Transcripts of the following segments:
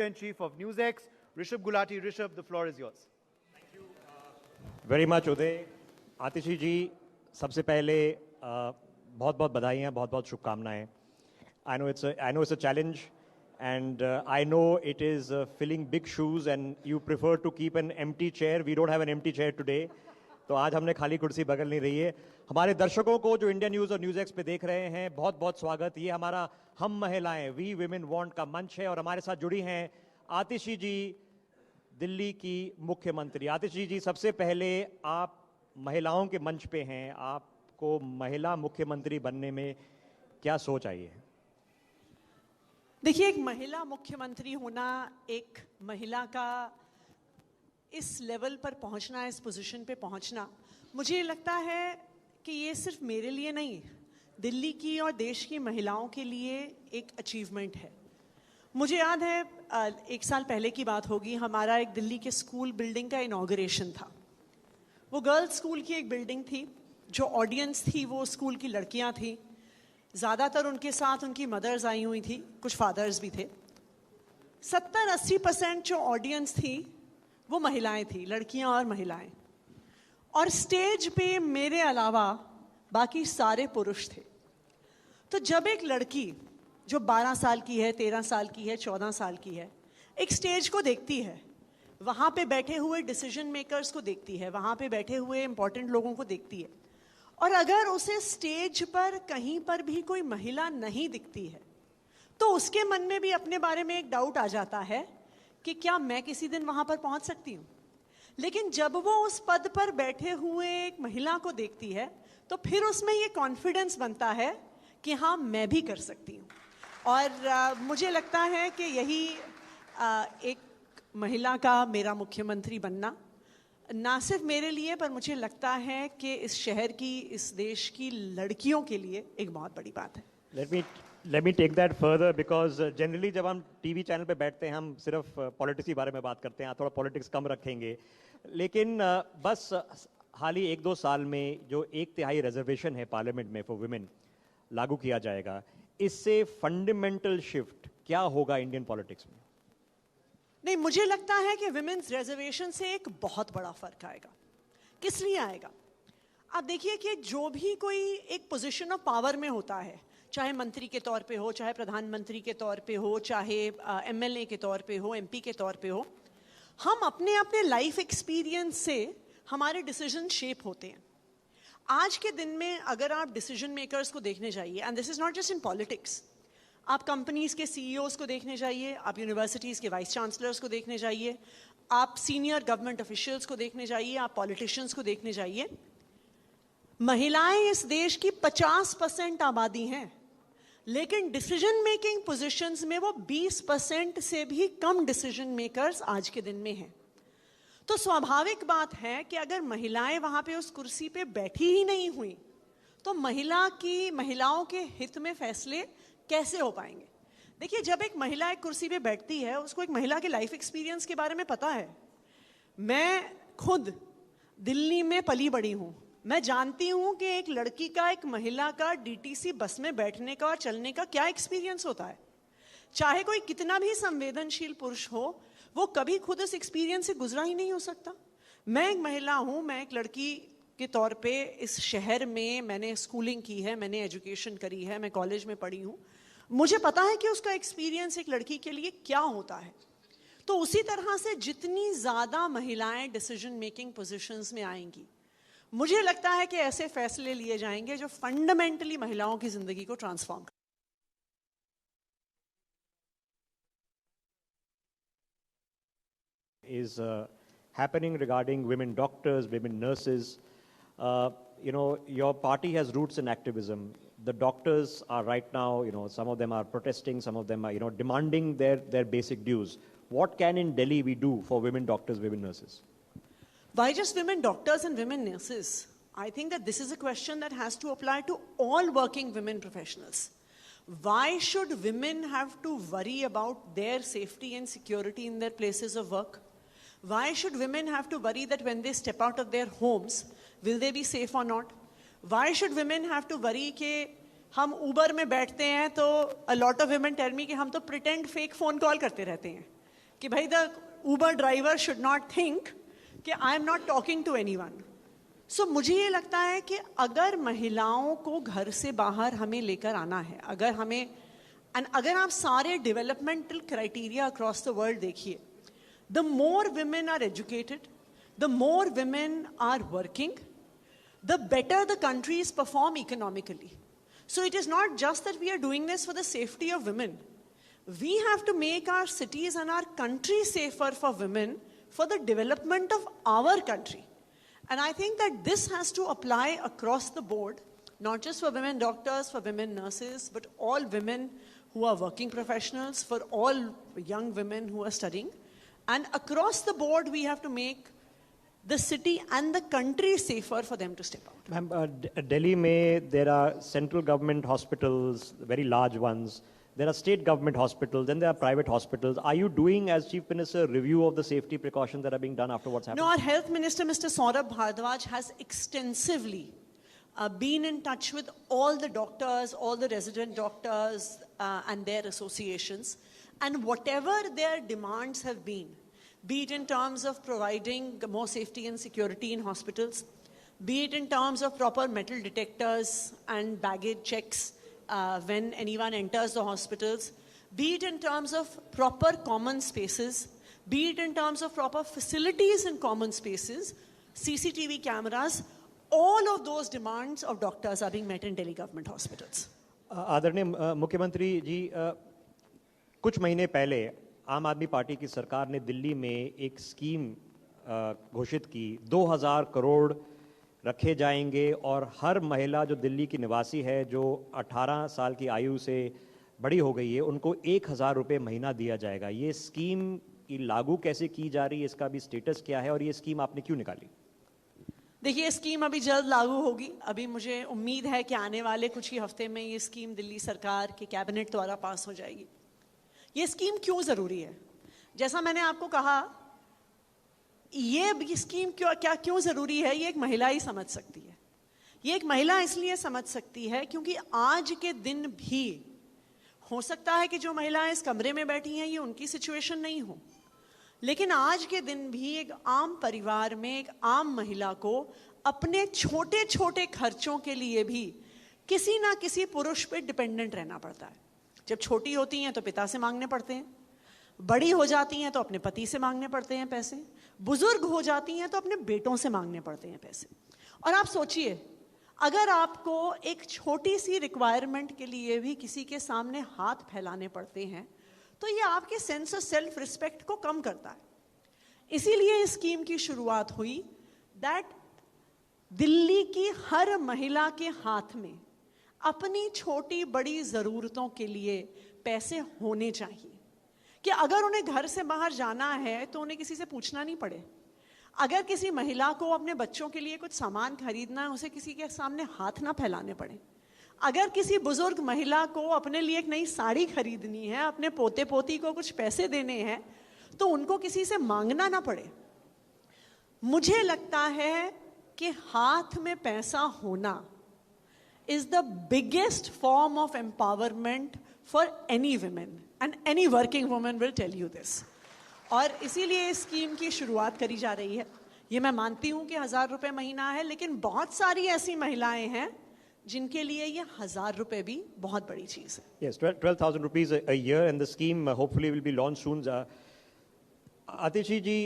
Editor-in-Chief of NewsX, Rishabh Gulati. Rishabh, the floor is yours. Thank you very much, Uday. आतिशी जी, सबसे पहले बहुत बहुत बधाइयाँ, बहुत बहुत शुभकामनाएं. I know it's a challenge, and I know it is filling big shoes, and you prefer to keep an empty chair. We don't have an empty chair today. तो आज हमने खाली कुर्सी बगल नहीं रही है. हमारे दर्शकों को जो इंडिया न्यूज़ और न्यूज़ एक्स पे देख रहे हैं, बहुत बहुत स्वागत. ये हमारा हम महिलाएं वी विमेन वांट का मंच है और हमारे साथ जुड़ी हैं आतिशी जी, दिल्ली की मुख्यमंत्री. आतिशी जी, सबसे पहले आप महिलाओं के मंच पे हैं, आपको महिला मुख्यमंत्री बनने में क्या सोच आई है? देखिए, एक महिला मुख्यमंत्री होना, एक महिला का इस लेवल पर पहुंचना, इस पोजीशन पे पहुंचना, मुझे लगता है कि ये सिर्फ मेरे लिए नहीं, दिल्ली की और देश की महिलाओं के लिए एक अचीवमेंट है. मुझे याद है, 1 साल पहले की बात होगी, हमारा एक दिल्ली के स्कूल बिल्डिंग का इनॉग्रेशन था. वो गर्ल्स स्कूल की एक बिल्डिंग थी. जो ऑडियंस थी वो स्कूल की लड़कियां थी. ज़्यादातर उनके साथ उनकी मदर्स आई हुई थी, कुछ फादर्स भी थे. 70-80% जो ऑडियंस थी वो महिलाएं थी, लड़कियां और महिलाएं. और स्टेज पे मेरे अलावा बाकी सारे पुरुष थे. तो जब एक लड़की जो 12 साल की है, 13 साल की है, 14 साल की है, एक स्टेज को देखती है, वहाँ पे बैठे हुए डिसीजन मेकर्स को देखती है, वहाँ पे बैठे हुए इंपॉर्टेंट लोगों को देखती है, और अगर उसे स्टेज पर कहीं पर भी कोई महिला नहीं दिखती है, तो उसके मन में भी अपने बारे में एक डाउट आ जाता है कि क्या मैं किसी दिन वहाँ पर पहुँच सकती हूँ. लेकिन जब वो उस पद पर बैठे हुए एक महिला को देखती है, तो फिर उसमें ये कॉन्फिडेंस बनता है कि हाँ, मैं भी कर सकती हूँ. और मुझे लगता है कि यही एक महिला का मेरा मुख्यमंत्री बनना ना सिर्फ मेरे लिए, पर मुझे लगता है कि इस शहर की, इस देश की लड़कियों के लिए एक बहुत बड़ी बात है. Let me take that further, because generally जब हम टीवी चैनल पे बैठते हैं, हम सिर्फ पॉलिटिक्स के बारे में बात करते हैं, थोड़ा पॉलिटिक्स कम रखेंगे. लेकिन बस हाल ही 1-2 साल में जो 1/3 रिजर्वेशन है पार्लियामेंट में फॉर वुमेन लागू किया जाएगा, इससे फंडामेंटल शिफ्ट क्या होगा इंडियन पॉलिटिक्स में? नहीं, मुझे लगता है कि विमेन्स रिजर्वेशन से एक बहुत बड़ा फर्क आएगा. किस लिए आएगा? आप देखिए कि जो भी कोई एक पोजीशन ऑफ पावर में होता है, चाहे मंत्री के तौर पे हो, चाहे प्रधानमंत्री के तौर पे हो, चाहे एमएलए के तौर पे हो, एमपी के तौर पे हो, हम अपने अपने लाइफ एक्सपीरियंस से हमारे डिसीजन शेप होते हैं. आज के दिन में अगर आप डिसीजन मेकर्स को देखने जाइए, and this is not just in politics, आप कंपनीज के सीईओज को देखने जाइए, आप यूनिवर्सिटीज़ के वाइस चांसलर्स को देखने जाइए, आप सीनियर गवर्नमेंट ऑफिशियल्स को देखने जाइए, आप पॉलिटिशियंस को देखने जाइए, महिलाएं इस देश की 50% आबादी हैं, लेकिन डिसीजन मेकिंग पोजीशंस में वो 20% से भी कम डिसीजन मेकर्स आज के दिन में हैं. तो स्वाभाविक बात है कि अगर महिलाएं वहां पे उस कुर्सी पे बैठी ही नहीं हुई, तो महिलाओं के हित में फैसले कैसे हो पाएंगे? देखिए, जब एक महिला एक कुर्सी पे बैठती है, उसको एक महिला के लाइफ एक्सपीरियंस के बारे में पता है. मैं खुद दिल्ली में पली बड़ी हूँ. मैं जानती हूँ कि एक लड़की का, एक महिला का डीटीसी बस में बैठने का और चलने का क्या एक्सपीरियंस होता है. चाहे कोई कितना भी संवेदनशील पुरुष हो, वो कभी खुद उस एक्सपीरियंस से गुजरा ही नहीं हो सकता. मैं एक महिला हूँ, मैं एक लड़की के तौर पे इस शहर में मैंने स्कूलिंग की है, मैंने एजुकेशन करी है, मैं कॉलेज में पढ़ी हूँ. मुझे पता है कि उसका एक्सपीरियंस एक लड़की के लिए क्या होता है. तो उसी तरह से जितनी ज़्यादा महिलाएं डिसीजन मेकिंग पोजीशंस में आएंगी, मुझे लगता है कि ऐसे फैसले लिए जाएंगे जो फंडामेंटली महिलाओं की जिंदगी को ट्रांसफॉर्म कर. Is happening regarding women doctors, women nurses. Your party has roots in activism. The doctors are right now, some of them are protesting, some of them are, demanding their basic dues. What can in Delhi we do for women doctors, women nurses? Why just women doctors and women nurses? I think that this is a question that has to apply to all working women professionals. Why should women have to worry about their safety and security in their places of work? Why should women have to worry that when they step out of their homes, will they be safe or not? Why should women have to worry कि हम Uber में बैठते हैं तो a lot of women tell me कि हम तो pretend fake phone call करते रहते हैं. कि भाई the Uber driver should not think कि I am not talking to anyone. So मुझे ये लगता है कि अगर महिलाओं को घर से बाहर हमें लेकर आना है, अगर आप सारे developmental criteria across the world देखिए, the more women are educated, the more women are working, the better the countries perform economically. So it is not just that we are doing this for the safety of women. We have to make our cities and our country safer for women for the development of our country. And I think that this has to apply across the board, not just for women doctors, for women nurses, but all women who are working professionals, for all young women who are studying. And across the board, we have to make the city and the country safer for them to step out. Ma'am, Delhi में there are central government hospitals, very large ones. There are state government hospitals, then there are private hospitals. Are you doing, as Chief Minister, review of the safety precautions that are being done after what's happened? No, our Health Minister, Mr. Saurabh Bhardwaj, has extensively been in touch with all the doctors, all the resident doctors and their associations. And whatever their demands have been, be it in terms of providing more safety and security in hospitals, be it in terms of proper metal detectors and baggage checks when anyone enters the hospitals, be it in terms of proper common spaces, be it in terms of proper facilities in common spaces, CCTV cameras, all of those demands of doctors are being met in Delhi government hospitals. आदरणीय मुख्यमंत्री जी, कुछ महीने पहले आम आदमी party की सरकार ने दिल्ली में एक स्कीम घोषित की, 2000 करोड़ रखे जाएंगे और हर महिला जो दिल्ली की निवासी है, जो 18 साल की आयु से बड़ी हो गई है, उनको 1000 रुपये महीना दिया जाएगा. ये स्कीम लागू कैसे की जा रही है, इसका भी स्टेटस क्या है और ये स्कीम आपने क्यों निकाली? देखिए, ये स्कीम अभी जल्द लागू होगी. अभी मुझे उम्मीद है कि आने वाले कुछ ही हफ्ते में ये स्कीम दिल्ली सरकार के कैबिनेट द्वारा पास हो जाएगी. ये स्कीम क्यों ज़रूरी है? जैसा मैंने आपको कहा, ये स्कीम क्यों ज़रूरी है, ये एक महिला ही समझ सकती है. ये एक महिला इसलिए समझ सकती है क्योंकि आज के दिन भी हो सकता है कि जो महिलाएं इस कमरे में बैठी हैं, ये उनकी सिचुएशन नहीं हो, लेकिन आज के दिन भी एक आम परिवार में एक आम महिला को अपने छोटे छोटे खर्चों के लिए भी किसी ना किसी पुरुष पे डिपेंडेंट रहना पड़ता है. जब छोटी होती हैं तो पिता से मांगने पड़ते हैं, बड़ी हो जाती हैं तो अपने पति से मांगने पड़ते हैं पैसे, बुजुर्ग हो जाती हैं तो अपने बेटों से मांगने पड़ते हैं पैसे. और आप सोचिए, अगर आपको एक छोटी सी रिक्वायरमेंट के लिए भी किसी के सामने हाथ फैलाने पड़ते हैं, तो ये आपके सेंस ऑफ सेल्फ रिस्पेक्ट को कम करता है. इसीलिए इस स्कीम की शुरुआत हुई दैट दिल्ली की हर महिला के हाथ में अपनी छोटी बड़ी ज़रूरतों के लिए पैसे होने चाहिए, कि अगर उन्हें घर से बाहर जाना है तो उन्हें किसी से पूछना नहीं पड़े. अगर किसी महिला को अपने बच्चों के लिए कुछ सामान खरीदना है, उसे किसी के सामने हाथ ना फैलाने पड़े. अगर किसी बुजुर्ग महिला को अपने लिए एक नई साड़ी खरीदनी है, अपने पोते पोती को कुछ पैसे देने हैं, तो उनको किसी से मांगना ना पड़े. मुझे लगता है कि हाथ में पैसा होना is the biggest form of empowerment for any women, and any working woman will tell you this. और इसीलिए इस स्कीम की शुरुआत करी जा रही है. ये मैं मानती हूँ कि 1000 रुपये महीना है, लेकिन बहुत सारी ऐसी महिलाएं हैं जिनके लिए ये 1000 रुपये भी बहुत बड़ी चीज़ है. Yes, 12,000 rupees a year, and the scheme hopefully will be launched soon. आतिशी जी,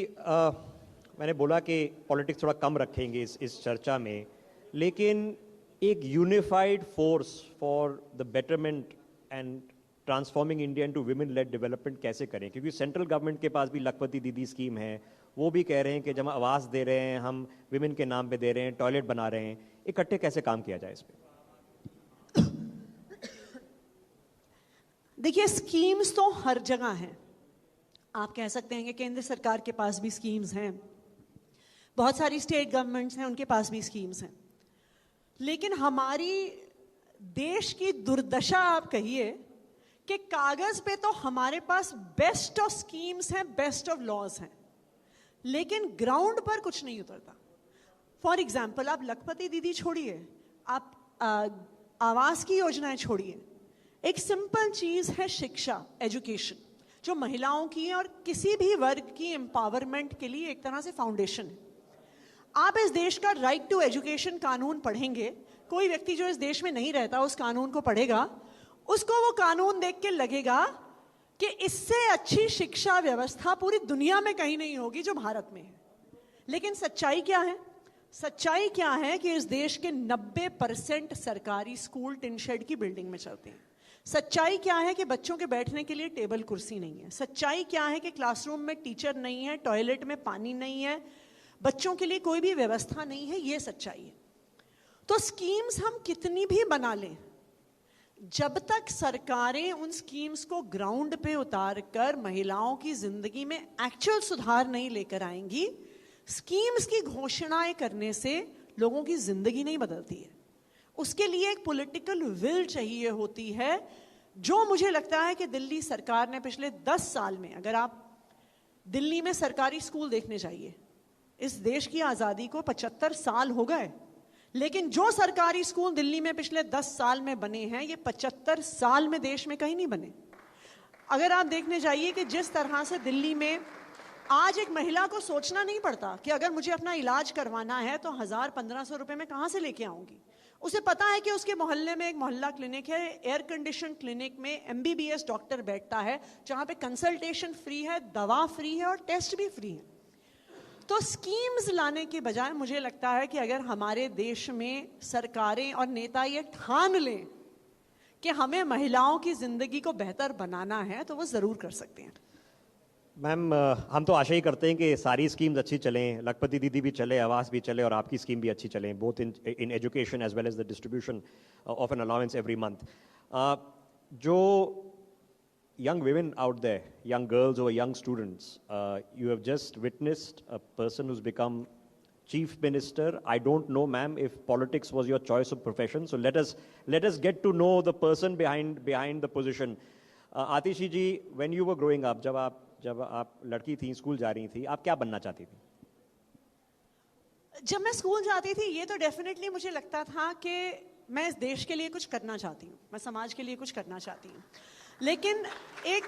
मैंने बोला कि पॉलिटिक्स थोड़ा कम रखेंगे इस चर्चा में, लेकिन एक unified force for the betterment and transforming India into women lead development कैसे करें? क्योंकि सेंट्रल गवर्नमेंट के पास भी लखपति दीदी स्कीम है, वो भी कह रहे हैं कि जब हम आवास दे रहे हैं, हम वुमेन के नाम पे दे रहे हैं, टॉयलेट बना रहे हैं, इकट्ठे कैसे काम किया जाए इस पे? देखिए, स्कीम्स तो हर जगह हैं. आप कह सकते हैं कि केंद्र सरकार के पास भी स्कीम्स हैं, बहुत सारी स्टेट गवर्नमेंट्स हैं, उनके पास भी स्कीम्स हैं. लेकिन हमारी देश की दुर्दशा आप कहिए कि कागज पे तो हमारे पास बेस्ट ऑफ स्कीम्स हैं, बेस्ट ऑफ लॉज हैं, लेकिन ग्राउंड पर कुछ नहीं उतरता. फॉर एग्जाम्पल, आप लखपति दीदी छोड़िए, आप आवास की योजनाएं छोड़िए, एक सिंपल चीज है शिक्षा, एजुकेशन. जो महिलाओं की और किसी भी वर्ग की एम्पावरमेंट के लिए एक तरह से फाउंडेशन है। आप इस देश का राइट टू एजुकेशन कानून पढ़ेंगे, कोई व्यक्ति जो इस देश में नहीं रहता उस कानून को पढ़ेगा, उसको वो कानून देख के लगेगा कि इससे अच्छी शिक्षा व्यवस्था पूरी दुनिया में कहीं नहीं होगी जो भारत में है। लेकिन सच्चाई क्या है? सच्चाई क्या है कि इस देश के 90% सरकारी स्कूल टिन शेड की बिल्डिंग में चलते हैं। सच्चाई क्या है कि बच्चों के बैठने के लिए टेबल कुर्सी नहीं है। सच्चाई क्या है कि क्लासरूम में टीचर नहीं है, टॉयलेट में पानी नहीं है, बच्चों के लिए कोई भी व्यवस्था नहीं है। ये सच्चाई है। तो स्कीम्स हम कितनी भी बना लें, जब तक सरकारें उन स्कीम्स को ग्राउंड पे उतार कर महिलाओं की जिंदगी में एक्चुअल सुधार नहीं लेकर आएंगी, स्कीम्स की घोषणाएं करने से लोगों की जिंदगी नहीं बदलती है। उसके लिए एक पॉलिटिकल विल चाहिए होती है, जो मुझे लगता है कि दिल्ली सरकार ने पिछले 10 साल में, अगर आप दिल्ली में सरकारी स्कूल देखने जाइए, इस देश की आज़ादी को 75 साल हो गए, लेकिन जो सरकारी स्कूल दिल्ली में पिछले 10 साल में बने हैं, ये 75 साल में देश में कहीं नहीं बने। अगर आप देखने जाइए कि जिस तरह से दिल्ली में आज एक महिला को सोचना नहीं पड़ता कि अगर मुझे अपना इलाज करवाना है तो 1000-1500 रुपए में कहाँ से लेके आऊंगी। उसे पता है कि उसके मोहल्ले में एक मोहल्ला क्लिनिक है, एयर कंडीशन क्लिनिक में MBBS डॉक्टर बैठता है, जहाँ पे कंसल्टेशन फ्री है, दवा फ्री है और टेस्ट भी फ्री है। तो स्कीम्स लाने के बजाय मुझे लगता है कि अगर हमारे देश में सरकारें और नेता ये ठान लें कि हमें महिलाओं की जिंदगी को बेहतर बनाना है, तो वो जरूर कर सकते हैं। मैम, हम तो आशा ही करते हैं कि सारी स्कीम्स अच्छी चलें, लखपति दीदी भी चले, आवास भी चले और आपकी स्कीम भी अच्छी चलें, both in education as well as the distribution of an allowance every month. जो young women out there, young girls or young students, you have just witnessed a person who's become chief minister. I don't know, ma'am, if politics was your choice of profession. So let us get to know the person behind the position. Atishi ji, when you were growing up, जब आप लड़की थी, school जा रही थी, आप क्या बनना चाहती थी? जब मैं स्कूल जाती थी, ये तो डेफिनेटली मुझे लगता था कि मैं इस देश के लिए कुछ करना चाहती हूँ, मैं समाज के लिए कुछ करना चाहती हूँ। लेकिन एक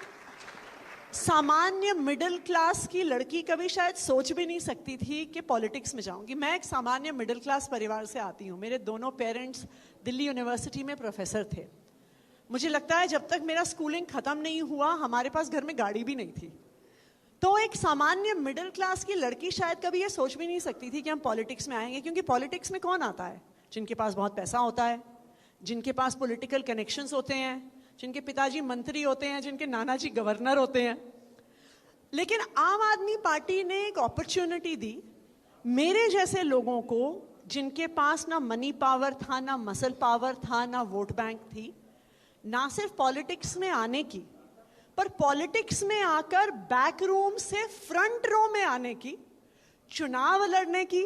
सामान्य मिडिल क्लास की लड़की कभी शायद सोच भी नहीं सकती थी कि पॉलिटिक्स में जाऊंगी। मैं एक सामान्य मिडिल क्लास परिवार से आती हूँ। मेरे दोनों पेरेंट्स दिल्ली यूनिवर्सिटी में प्रोफेसर थे। मुझे लगता है जब तक मेरा स्कूलिंग खत्म नहीं हुआ, हमारे पास घर में गाड़ी भी नहीं थी। तो एक सामान्य मिडिल क्लास की लड़की शायद कभी ये सोच भी नहीं सकती थी कि हम पॉलिटिक्स में आएंगे, क्योंकि पॉलिटिक्स में कौन आता है? जिनके पास बहुत पैसा होता है, जिनके पास पॉलिटिकल कनेक्शंस होते हैं, जिनके पिताजी मंत्री होते हैं, जिनके नाना जी गवर्नर होते हैं। लेकिन आम आदमी पार्टी ने एक अपॉर्चुनिटी दी मेरे जैसे लोगों को, जिनके पास ना मनी पावर था, ना मसल पावर था, ना वोट बैंक थी, ना सिर्फ पॉलिटिक्स में आने की, पर पॉलिटिक्स में आकर बैक रूम से फ्रंट रो में आने की, चुनाव लड़ने की,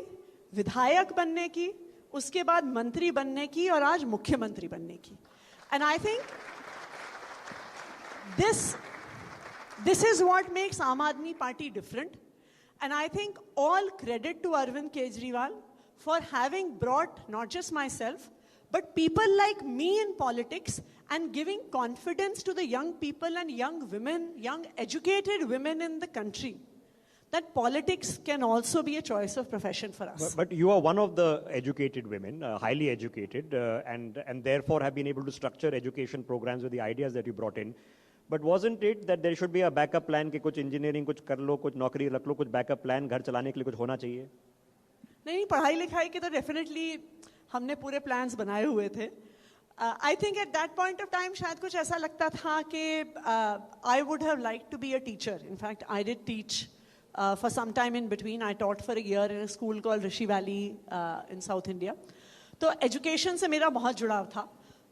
विधायक बनने की, उसके बाद मंत्री बनने की और आज मुख्यमंत्री बनने की। And I think this is what makes Aam Aadmi Party different, and I think all credit to Arvind Kejriwal for having brought not just myself but people like me in politics and giving confidence to the young people and young women, young educated women in the country, that politics can also be a choice of profession for us. But you are one of the educated women, highly educated, and therefore have been able to structure education programs with the ideas that you brought in. But wasn't it that there should be a backup plan कि कुछ engineering कुछ कर लो, कुछ नौकरी रख लो, कुछ backup plan घर चलाने के लिए कुछ होना चाहिए? नहीं, पढ़ाई लिखाई के तो डेफिनेटली हमने पूरे प्लान्स बनाए हुए थे। I think at that point of time शायद कुछ ऐसा लगता था कि I would have like to be a teacher. In fact I did teach for some time in between. I taught for a year in a school called Rishi Valley in South India. तो education से मेरा बहुत जुड़ाव था,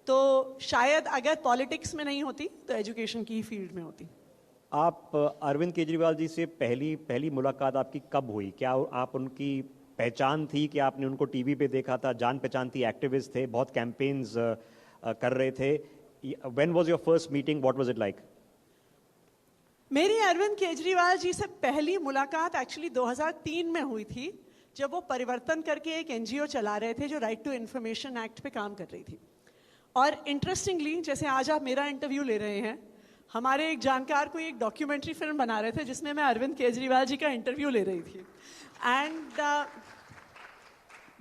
तो शायद अगर politics में नहीं होती तो एजुकेशन की फील्ड में होती। आप अरविंद केजरीवाल जी से पहली मुलाकात आपकी कब हुई? क्या आप उनकी पहचान थी कि आपने उनको टीवी पे देखा था, जान पहचान थी, एक्टिविस्ट थे, बहुत कैंपेन्स कर रहे थे? When was your first meeting? What was it like? मेरी अरविंद केजरीवाल जी से पहली मुलाकात एक्चुअली 2003 में हुई थी, जब वो परिवर्तन करके एक NGO चला रहे थे जो राइट टू इन्फॉर्मेशन एक्ट पे काम कर रही थी। और इंटरेस्टिंगली, जैसे आज आप मेरा इंटरव्यू ले रहे हैं, हमारे एक जानकार को एक डॉक्यूमेंट्री फिल्म बना रहे थे जिसमें मैं अरविंद केजरीवाल जी का इंटरव्यू ले रही थी. And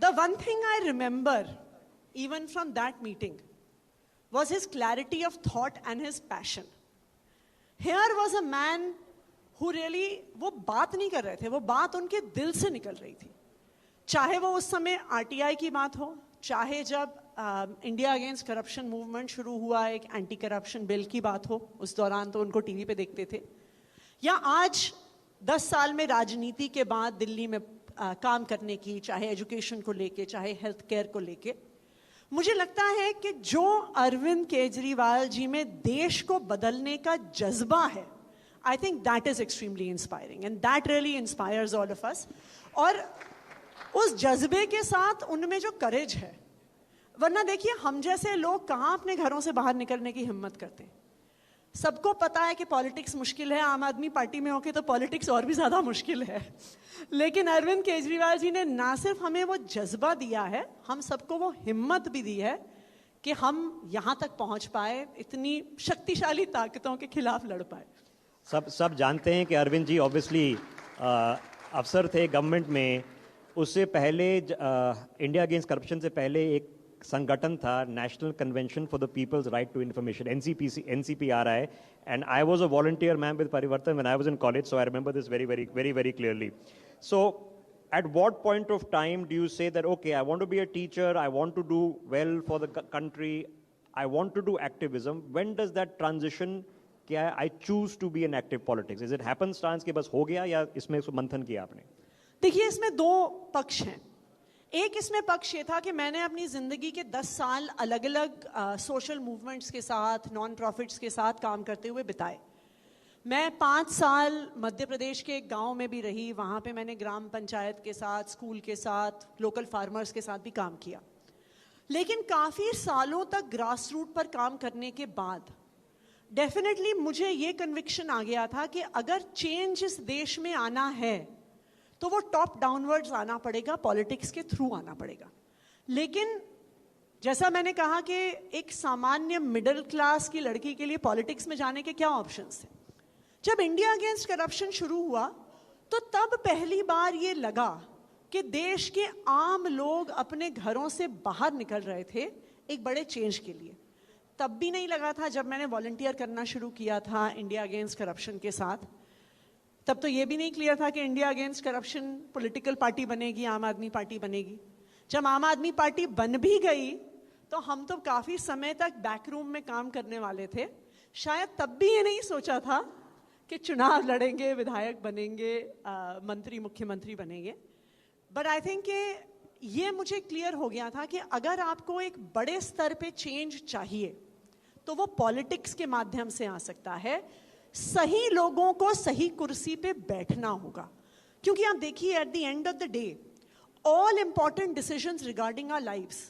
the one thing I remember even from that meeting was his clarity of thought and his passion. Here was a man who really, वो बात नहीं कर रहे थे, वो बात उनके दिल से निकल रही थी. चाहे वो उस समय RTI की बात हो, चाहे जब इंडिया अगेंस्ट करप्शन मूवमेंट शुरू हुआ, एक एंटी करप्शन बिल की बात हो, उस दौरान तो उनको टीवी पे देखते थे, या आज 10 साल में राजनीति के बाद दिल्ली में काम करने की, चाहे एजुकेशन को लेके, चाहे हेल्थ केयर को लेके, मुझे लगता है कि जो अरविंद केजरीवाल जी में देश को बदलने का जज्बा है, आई think that is extremely inspiring and that really inspires all of us. और उस जज्बे के साथ उनमें जो करेज है, वरना देखिए हम जैसे लोग कहाँ अपने घरों से बाहर निकलने की हिम्मत करते हैं. सबको पता है कि पॉलिटिक्स मुश्किल है, आम आदमी पार्टी में होके तो पॉलिटिक्स और भी ज़्यादा मुश्किल है, लेकिन अरविंद केजरीवाल जी ने ना सिर्फ हमें वो जज्बा दिया है, हम सबको वो हिम्मत भी दी है कि हम यहाँ तक पहुँच पाए, इतनी शक्तिशाली ताकतों के खिलाफ लड़ पाए. सब जानते हैं कि अरविंद जी ऑब्वियसली अफसर थे गवर्नमेंट में. उससे पहले इंडिया अगेंस्ट करप्शन से पहले एक संगठन था, national convention for the people's right to information, NCPRI, and I was a volunteer man with Parivartan when I was in college, so I remember this very clearly. So at what point of time do you say that, okay, I want to be a teacher, I want to do well for the country, I want to do activism? When does that transition, क्या I choose to be in active politics? Is it happenstance कि बस हो गया, या इसमें मंथन किया आपने? देखिए, इसमें दो पक्ष हैं. एक इसमें पक्ष ये था कि मैंने अपनी ज़िंदगी के 10 साल अलग अलग सोशल मूवमेंट्स के साथ, नॉन प्रॉफिट्स के साथ काम करते हुए बिताए. मैं 5 साल मध्य प्रदेश के एक गांव में भी रही. वहाँ पे मैंने ग्राम पंचायत के साथ, स्कूल के साथ, लोकल फार्मर्स के साथ भी काम किया. लेकिन काफ़ी सालों तक ग्रास रूट पर काम करने के बाद डेफिनेटली मुझे ये कन्विक्शन आ गया था कि अगर चेंज इस देश में आना है तो वो टॉप डाउनवर्ड्स आना पड़ेगा, पॉलिटिक्स के थ्रू आना पड़ेगा. लेकिन जैसा मैंने कहा कि एक सामान्य मिडिल क्लास की लड़की के लिए पॉलिटिक्स में जाने के क्या ऑप्शंस थे. जब इंडिया अगेंस्ट करप्शन शुरू हुआ तो तब पहली बार ये लगा कि देश के आम लोग अपने घरों से बाहर निकल रहे थे एक बड़े चेंज के लिए. तब भी नहीं लगा था जब मैंने वॉलंटियर करना शुरू किया था इंडिया अगेंस्ट करप्शन के साथ. तब तो ये भी नहीं क्लियर था कि India against corruption political party बनेगी, आम आदमी पार्टी बनेगी. जब आम आदमी पार्टी बन भी गई तो हम तो काफ़ी समय तक बैकरूम में काम करने वाले थे. शायद तब भी ये नहीं सोचा था कि चुनाव लड़ेंगे, विधायक बनेंगे, मंत्री, मुख्यमंत्री बनेंगे. बट आई थिंक कि ये मुझे क्लियर हो गया था कि अगर आपको एक बड़े स्तर पे चेंज चाहिए तो वो पॉलिटिक्स के माध्यम से आ सकता है. सही लोगों को सही कुर्सी पे बैठना होगा. क्योंकि आप देखिए, at the end of the day all important decisions regarding our lives,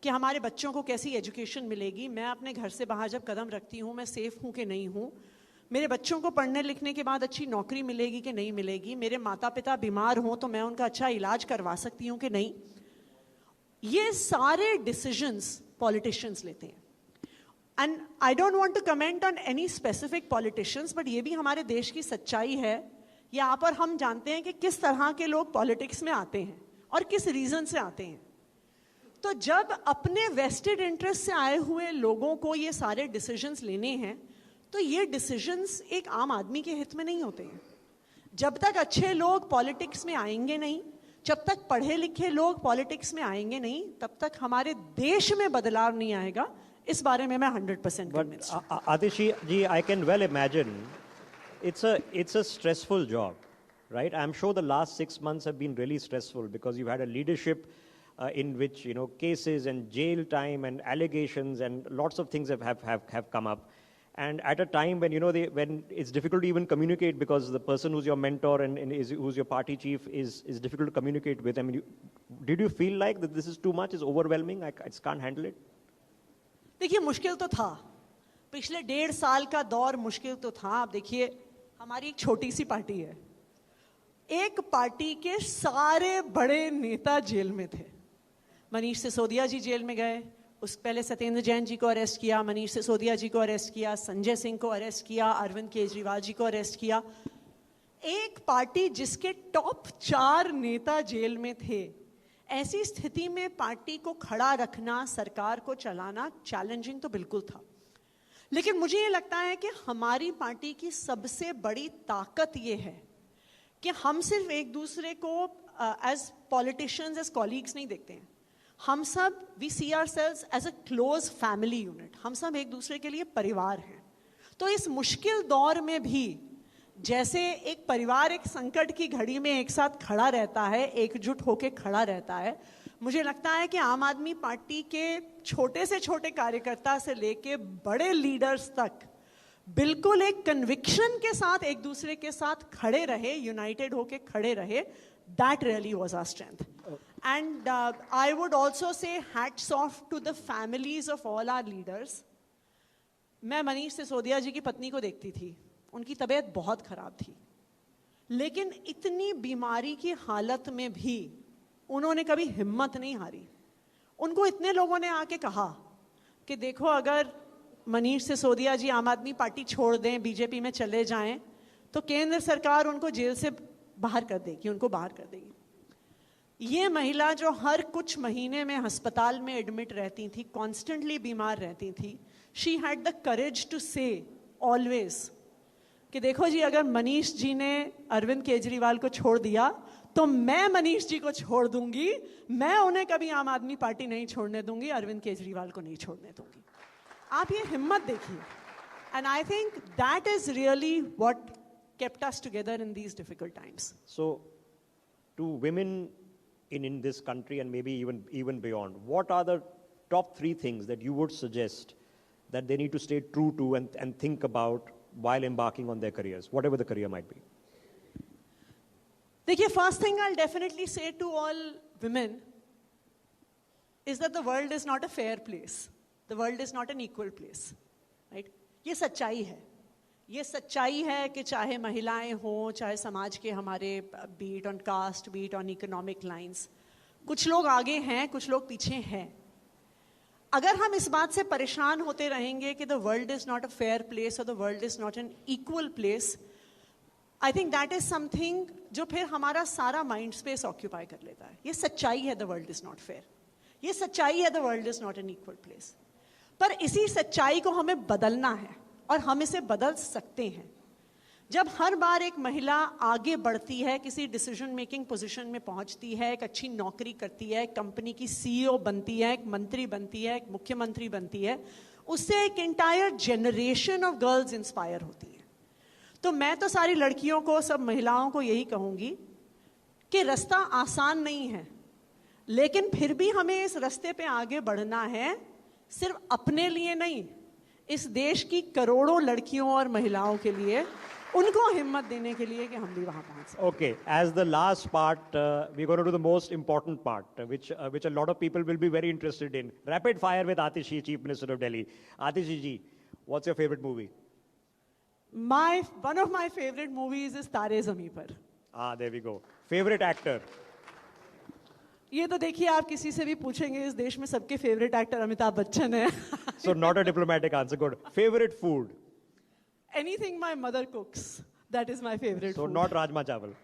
कि हमारे बच्चों को कैसी एजुकेशन मिलेगी, मैं अपने घर से बाहर जब कदम रखती हूँ मैं सेफ हूँ कि नहीं हूँ, मेरे बच्चों को पढ़ने लिखने के बाद अच्छी नौकरी मिलेगी कि नहीं मिलेगी, मेरे माता पिता बीमार हों तो मैं उनका अच्छा इलाज करवा सकती हूँ कि नहीं, ये सारे डिसीजंस पॉलिटिशियंस लेते हैं. And I don't want to comment on any specific politicians, but ये भी हमारे देश की सच्चाई है. यहाँ पर हम जानते हैं कि किस तरह के लोग पॉलिटिक्स में आते हैं और किस रीज़न से आते हैं. तो जब अपने वेस्टेड इंटरेस्ट से आए हुए लोगों को ये सारे डिसीजंस लेने हैं तो ये डिसीजंस एक आम आदमी के हित में नहीं होते हैं. जब तक अच्छे लोग पॉलिटिक्स में आएंगे नहीं, जब तक पढ़े लिखे लोग पॉलिटिक्स में आएंगे नहीं, तब तक हमारे देश में बदलाव नहीं आएगा. इस बारे में मैं 100% कन्विंस्ड हूं. आतिशी जी, I can well imagine it's a stressful job, right? I'm sure the last 6 months have been really stressful because you've had a leadership in which, you know, cases and jail time and allegations and lots of things have come up. And at a time when, you know, when it's difficult to even communicate because the person who's your mentor and who's your party chief is difficult to communicate with. I mean, did you feel like that this is too much, is overwhelming, I just can't handle it? देखिए, मुश्किल तो था. पिछले 1.5 साल का दौर मुश्किल तो था. आप देखिए, हमारी एक छोटी सी पार्टी है, एक पार्टी के सारे बड़े नेता जेल में थे. मनीष सिसोदिया जी जेल में गए, उस पहले सत्येंद्र जैन जी को अरेस्ट किया, मनीष सिसोदिया जी को अरेस्ट किया, संजय सिंह को अरेस्ट किया, अरविंद केजरीवाल जी को अरेस्ट किया। एक पार्टी जिसके टॉप 4 नेता जेल में थे, ऐसी स्थिति में पार्टी को खड़ा रखना, सरकार को चलाना चैलेंजिंग तो बिल्कुल था। लेकिन मुझे ये लगता है कि हमारी पार्टी की सबसे बड़ी ताकत ये है कि हम सिर्फ एक दूसरे को एज पॉलिटिशियंस, एज कॉलीग्स नहीं देखते हैं। हम सब we see ourselves as a close family unit. हम सब एक दूसरे के लिए परिवार हैं। तो इस मुश्किल दौर में भी जैसे एक परिवार एक संकट की घड़ी में एक साथ खड़ा रहता है, एकजुट होकर खड़ा रहता है, मुझे लगता है कि आम आदमी पार्टी के छोटे से छोटे कार्यकर्ता से लेके बड़े लीडर्स तक बिल्कुल एक कन्विक्शन के साथ एक दूसरे के साथ खड़े रहे, यूनाइटेड होके खड़े रहे। That really was our strength. And I would also say hats off to the families of all our leaders. मैं मनीष सिसोदिया जी की पत्नी को देखती थी, उनकी तबीयत बहुत खराब थी, लेकिन इतनी बीमारी की हालत में भी उन्होंने कभी हिम्मत नहीं हारी। उनको इतने लोगों ने आके कहा कि देखो, अगर मनीष सिसोदिया जी आम आदमी पार्टी छोड़ दें, बीजेपी में चले जाएं, तो केंद्र सरकार उनको जेल से बाहर कर देगी, उनको बाहर कर देगी। ये महिला जो हर कुछ महीने में अस्पताल में एडमिट रहती थी, कॉन्स्टेंटली बीमार रहती थी, she had the courage to say always कि देखो जी, अगर मनीष जी ने अरविंद केजरीवाल को छोड़ दिया तो मैं मनीष जी को छोड़ दूंगी, मैं उन्हें कभी आम आदमी पार्टी नहीं छोड़ने दूंगी, अरविंद केजरीवाल को नहीं छोड़ने दूंगी। आप ये हिम्मत देखिए। And I think that is really what kept us together in these difficult times. So, to women in this country and maybe even beyond, what are the top 3 things that you would suggest that they need to stay true to and think about while embarking on their careers, whatever the career might be? देखिए, first thing I'll definitely say to all women is that the world is not a fair place. The world is not an equal place, right? ये सच्चाई है। ये सच्चाई है कि चाहे महिलाएं हों, चाहे समाज के हमारे be it on caste, be it on economic lines, कुछ लोग आगे हैं, कुछ लोग पीछे हैं। अगर हम इस बात से परेशान होते रहेंगे कि the world is not a fair place और the world is not an equal place, I think that is something जो फिर हमारा सारा माइंड स्पेस ऑक्यूपाई कर लेता है। ये सच्चाई है, the world is not fair. ये सच्चाई है, the world is not an equal place. पर इसी सच्चाई को हमें बदलना है और हम इसे बदल सकते हैं। जब हर बार एक महिला आगे बढ़ती है, किसी डिसीजन मेकिंग पोजीशन में पहुंचती है, एक अच्छी नौकरी करती है, एक कंपनी की सीईओ बनती है, एक मंत्री बनती है, एक मुख्यमंत्री बनती है, उससे एक entire generation of girls inspire होती हैं। तो मैं तो सारी लड़कियों को, सब महिलाओं को यही कहूंगी कि रास्ता आसान नहीं है, लेकिन फिर भी हमें इस रास्ते पे आगे बढ़ना है, सिर्फ अपने लिए नहीं, इस देश की करोड़ों लड़कियों और महिलाओं के लिए, उनको हिम्मत देने के लिए कि हम भी वहां पहुंच सकें। Okay, as the last part, we're going to do the most important part, which a lot of people will be very interested in. Rapid fire with Atishi, Chief Minister of Delhi. Atishi ji, what's your favorite movie? One of my favorite movies is Taare Zameen Par. There we go. Favorite actor? ये तो देखिए, आप किसी से भी पूछेंगे, इस देश में सबके फेवरेट एक्टर अमिताभ बच्चन है। So not a diplomatic answer. Good. Favorite food? Anything my mother cooks, that is my favorite So food. not rajma chawal.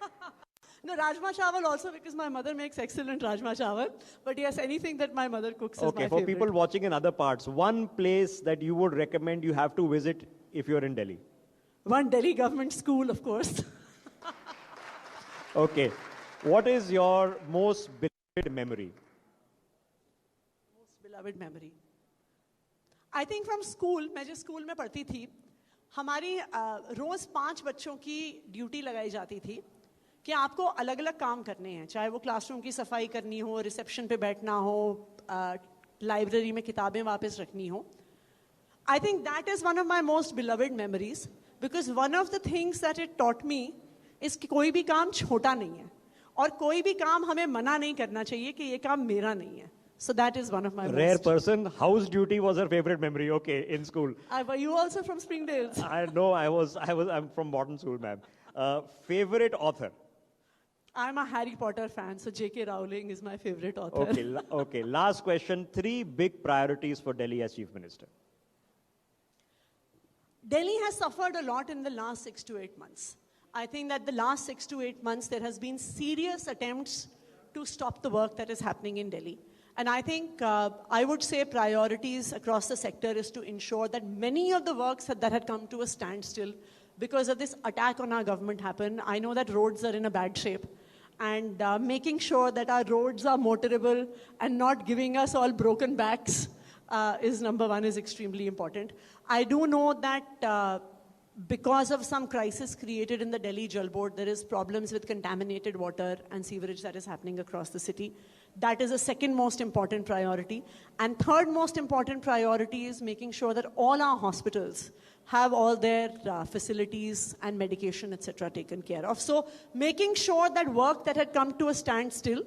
No, rajma chawal also, because my mother makes excellent rajma chawal. But yes, anything that my mother cooks is my Okay, favorite. for people watching in other parts, one place that you would recommend you have to visit if you're in Delhi? One Delhi government school, of course. Okay. What is your most beloved memory? Most beloved memory. I think from school, मैं जिस school में पढ़ती थी, हमारी रोज 5 बच्चों की duty लगाई जाती थी कि आपको अलग अलग काम करने हैं, चाहे वो क्लासरूम की सफाई करनी हो, रिसेप्शन पे बैठना हो, लाइब्रेरी में किताबें वापस रखनी हो. I think that is one of my most beloved memories, because one of the things that it taught me is कि कोई भी काम छोटा नहीं है और कोई भी काम हमें मना नहीं करना चाहिए कि ये काम मेरा नहीं है. So that is one of my Rare most. person. House duty was her favorite memory. Okay, in school. Were you also from Springdale? I know. I'm from modern school, ma'am. Favorite author? I'm a Harry Potter fan, so J.K. Rowling is my favorite author. Okay, okay. Last question. 3 big priorities for Delhi as Chief Minister. Delhi has suffered a lot in the last 6 to 8 months. I think that the last 6 to 8 months, there has been serious attempts to stop the work that is happening in Delhi. And I think I would say priorities across the sector is to ensure that many of the works that had come to a standstill because of this attack on our government happen. I know that roads are in a bad shape. And making sure that our roads are motorable and not giving us all broken backs is number one, is extremely important. I do know that because of some crisis created in the Delhi Jal Board, there is problems with contaminated water and sewerage that is happening across the city. That is the second most important priority. And third most important priority is making sure that all our hospitals have all their facilities and medication, etc., taken care of. So making sure that work that had come to a standstill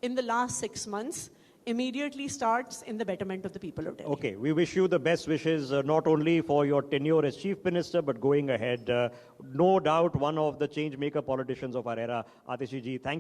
in the last 6 months immediately starts in the betterment of the people of Delhi. Okay, we wish you the best wishes, not only for your tenure as Chief Minister, but going ahead. No doubt one of the change maker politicians of our era, Atishi ji. Thank